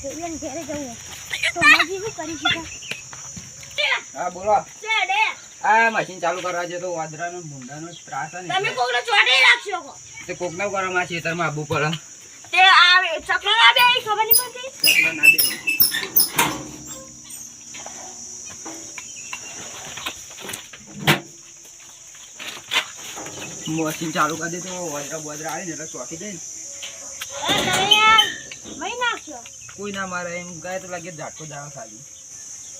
કે એમ ઘરે જવું તો માજી શું કરી શીખા? હા બોલો. ચડે આ મશીન ચાલુ કરવા છે તો વાદરાનો ભૂંડાનો ત્રાસ છે ને. તમે કોકનો ચોડે રાખશો કો તે કોકના કરવામાં ખેતરમાં આબુ પડે. તે આવે ચકલો ના બે ખબર નહીં પડતી. ચકલા ના દે. મશીન ચાલુ કરી દે તો વાદરા બોદરા આવે ને એટલે ચોટી જાય ને. તમે યાર મહી નાખશો. કોઈ ના મારે એમ ગાય તો લાગે ઝાટકો જાવ ખાલી.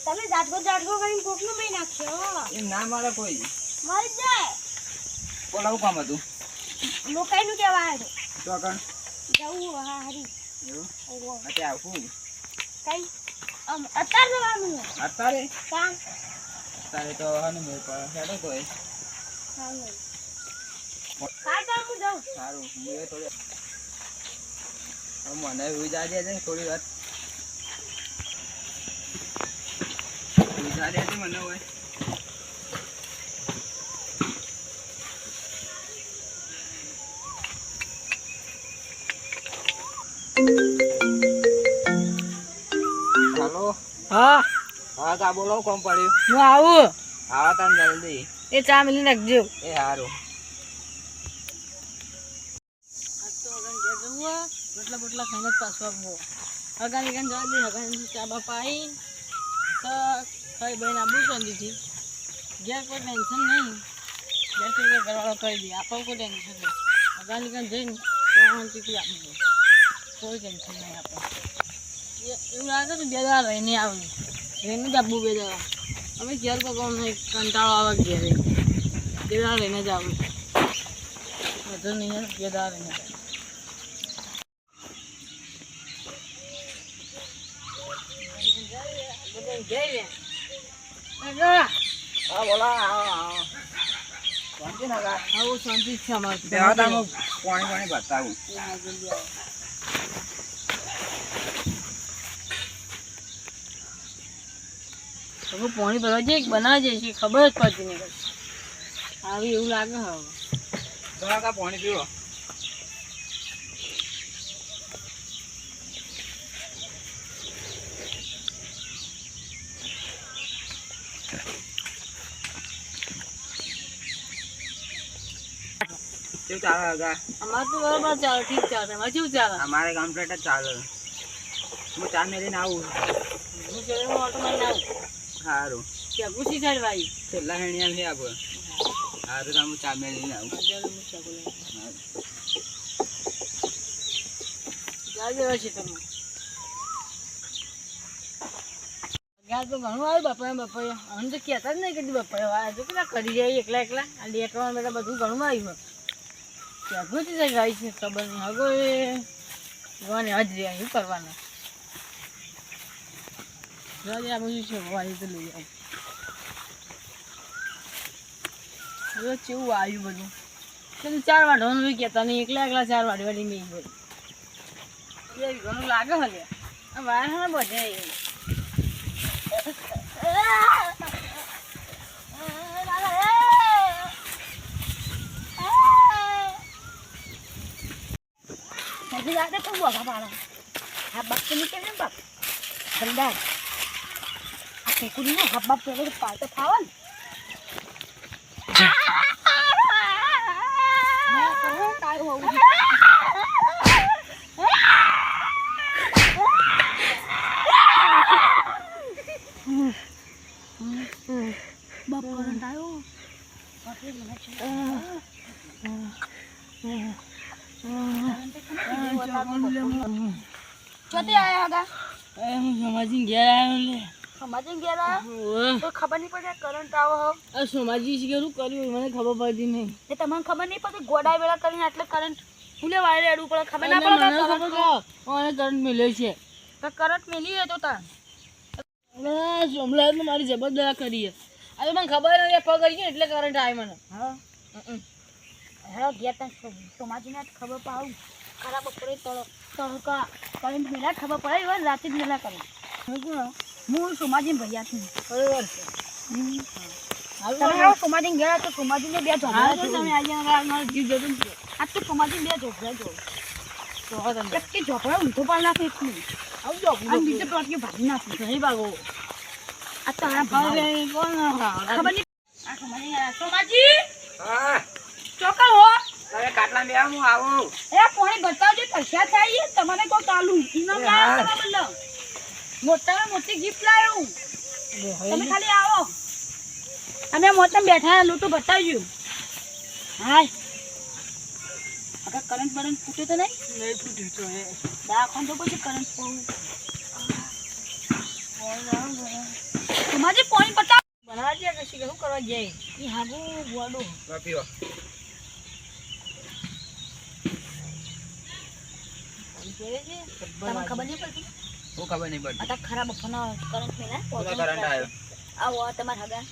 તમે જાટકો કરીને કોકનું મહી નાખશો. એ ના મારે કોઈ. મરી જાય. બોલાવું કામ હતું. લોકાઈનું કહેવાય છે. તો કણ જવું હા હરી. એવું ઓહો અત્યારે આવું કઈ અત્યારે જવાનું છે. અત્યારે કામ અત્યારે તો હને મેળ પર હેડો તો એ હા તો હું જાઉં. સારું હું એ થોડી મને વિજા દે છે થોડી વાર વિજા દે છે મને હોય હાલો હા હા કા બોલો કોમ પડ્યું હું આવું આવો તાન જલ્દી એ ચા મિલી નાખજો એ સારું રોટલા બોટલા ખાઈને જ પાછો આવવો હગાની કાન જવા દે હગાની ચા બાપા આવી તો ખાઈ બહેન આબુ શાંતિથી ઘેર કોઈ ટેન્શન નહીં ઘેર કોઈ ઘરવાળો કરી દે આપણું કોઈ ટેન્શન નહીં હગાની કાન જઈને શાંતિથી આપી દે કોઈ ટેન્શન નહીં આપણે એવું લાગે તો બે દાડા રહીને આવું રહીને જ આપવું બે દાડા અમે ઘેર કોઈ કામ નહીં કંટાળો આવે ઘેરે બે દાડા રહીને જ આવું બધું નહીં બે દાડા રહીને હા બોલા આવો શાંતિ ના કા આવું શાંતિ છે અમારે બેહો તાન હું પાણી બતાવું હવે પાણી ભરવા જઈએ કે બનાવવા જઈએ છે ખબર જ પડતી નહીં આવી એવું લાગે હવે ઘણા કા પાણી પીવો કેવું ચાલે હગા અમારે તો બરાબર ચાલે ઠીક ચાલે અમારે કેવું ચાલે અમારે કમ્પ્લીટ જ ચાલે હું ચા મેળીને આવું હું શરીરમાં ઓટો મારીને આવું સારું ત્યાં પૂછી સાઈડ ભાઈ છેલ્લા હેણિયા છે આપણે સારું તો હું ચા મેળીને આવું જાય છે તમે યાર તો ઘણું આવ્યું બાપા અમે તો કહેતા જ નહીં કીધું બાપા હજુ કેટલા કરી જાય એકલા એકલા આ લેટવા બેટા બધું ઘણું આવ્યું ત્યાં પૂછી જાય ભાઈ છે ખબર નહીં હગો એ જોવાની હજ રહ્યા શું કરવાનું જોવા આ બધું છે ભવાની તો લઈ આવું હવે કેવું આવ્યું બધું પેલું 4 વાઢવાનું કહેતા નહીં એકલા એકલા 4 વાઢવાની મેં બધું એ ઘણું લાગે હલે આ વાર હા બધે હજી લાગે તો બોગા પાડા આ બાપ તો નીકળે ને બાપ ખંડાર આ ટેકુડી નો હબ્બા પેલો પાડતો ખાવા ને કાય હોવું બાપ કરંટ આવ્યો બાપરે મને ચોથી આયા હતા હું સમાજી ઘેર આવ્યો લે સમાજી ઘેર આયા તો ખબર નહીં પડે કરંટ આવો હો આ સમાજી શું કર્યું મને ખબર પડતી નહીં એ તમને ખબર નહીં પડતી ગોડા વેળા કરીને એટલે કરંટ ફૂલે વાયરે અડવું પડે ખબર ના પડે મને કરંટ મળ્યો છે તો કરંટ મેલી હોય તો તા સોમલાલ મારી જબરદસ્ત કરી હવે મને ખબર નથી પગ કરી એટલે કરંટ આવે મને હા હા ઘેર ત્યાં સમાજીને ખબર પાવું ખરાબ બપોરે તડકા કરંટ મેલા ખબર પડે હોય રાતે જ મેલા કરે હું સોમાજી ભૈયા છું બરોબર છે તમે આવો સોમાજી ગયા તો સોમાજીને બે ઝોપડા તમે આજે મારો જીવ જતું આ તો સોમાજી બે ઝોપડા જો તો હવે તમે એક કે ઝોપડા ઊંધો પાડ નાખે એટલું આવજો અને બીજો ટોટિયો ભાગી નાખે નહીં ભાગો આ તારા ભાવ હવે કોણ ખબર નહીં આ ખબર નહીં આ સોમાજી હા ચોકલ હો તમે કાટલા બે હું આવું એ પાણી બતાવજો પૈસા થાય તમારે કોઈ ચાલુ ઇનામ લાવ્યો તમારા બદલે મોટામાં મોટી ગિફ્ટ લાવ્યો તમે ખાલી આવો અમે મોટા બેઠા લોટો બતાવજો હાય અગર કરંટ બરંટ ફૂટે તો નહીં નહીં ફૂટ્યું તો હે દાખો તો પછી કરંટ પાઉં તમારે પાણી બતાવ બનાવવા જાય કશી શું કરવા જાય એ હાગું ગોડો પીવો તમને ખબર નહીં પડતી હું ખબર નહીં પડતી આ ખરાબ ફોનો કરંટ મેલા કોનો કરંટ આવ્યો આવો તમારા હગા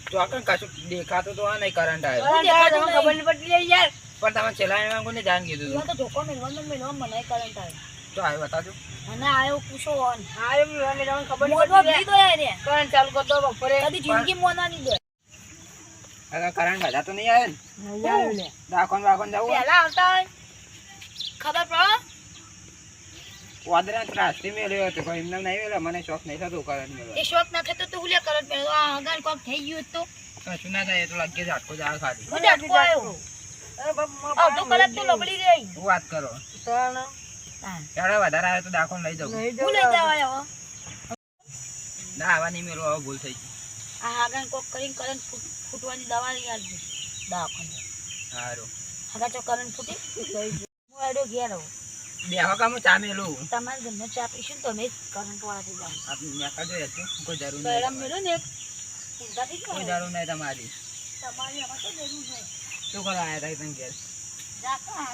તો આગળ કશું દેખાતું તો આ નહીં કરંટ આવ્યો તમને ખબર નહીં પડતી યાર પણ તમે છેલ્લા માંગુ ને જાણ કીધું એવા તો ધોકો મેળવાનો મને કરંટ આવે તો આવ્યો બતાવજો અને આયો પૂછો ઓન હા એમ મને તમને ખબર મોટો નહીં ભી દોયા રે કરંટ ચાલુ કરતો બપોરે કદી જિંદગી મોના નહીં દો આગળ કરંટ બધા તો નહીં આવે ને દાખોન વાખોન જવું પહેલા આવતા હોય ખબર પડો વાદરા ત્રાસથી મેળ્યો હતો કોઈ એમને નહીં મેળ્યો મને શોખ નહીં થતો કરંટ મેળવો એ શોખ ના થતો તો હુલે કરંટ મેળવો આ હગાન કોક થઈ ગયું તો કશું ના થાય એ તો લાગે ઝાટકો ઝાડ ખાધી હું ઝટકો આવ્યો અડધો કલાક તો લબડી રહી શું વાત કરો ત્યારે વધારે આવે તો દાખોન લઈ જાઉં હું લઈ જવા આવ્યો ના આવા નહીં મેળવો હવે ભૂલ થઈ ગઈ આ હગાન કોક કરીને કરંટ ફૂટવાની દવા લઈ આવજો દવાખાને સારું હગા તો કરંટ ફૂટી હું એડો ઘેર આવું બેહો કામ ચા મેલું તમારે ઘરને ચા પીશું તો મેં કરંટ વાળા થઈ જાઉં આપણે મેકાજો હતું કોઈ જરૂર બૈરામ નહીં મેળો ને એક ચિંતા થઈ કોઈ ગયો જરૂર નહીં તમારી તમારી આમાં તો જરૂર છે શું કરવા આવ્યા હતા તમે ઘેર રાખા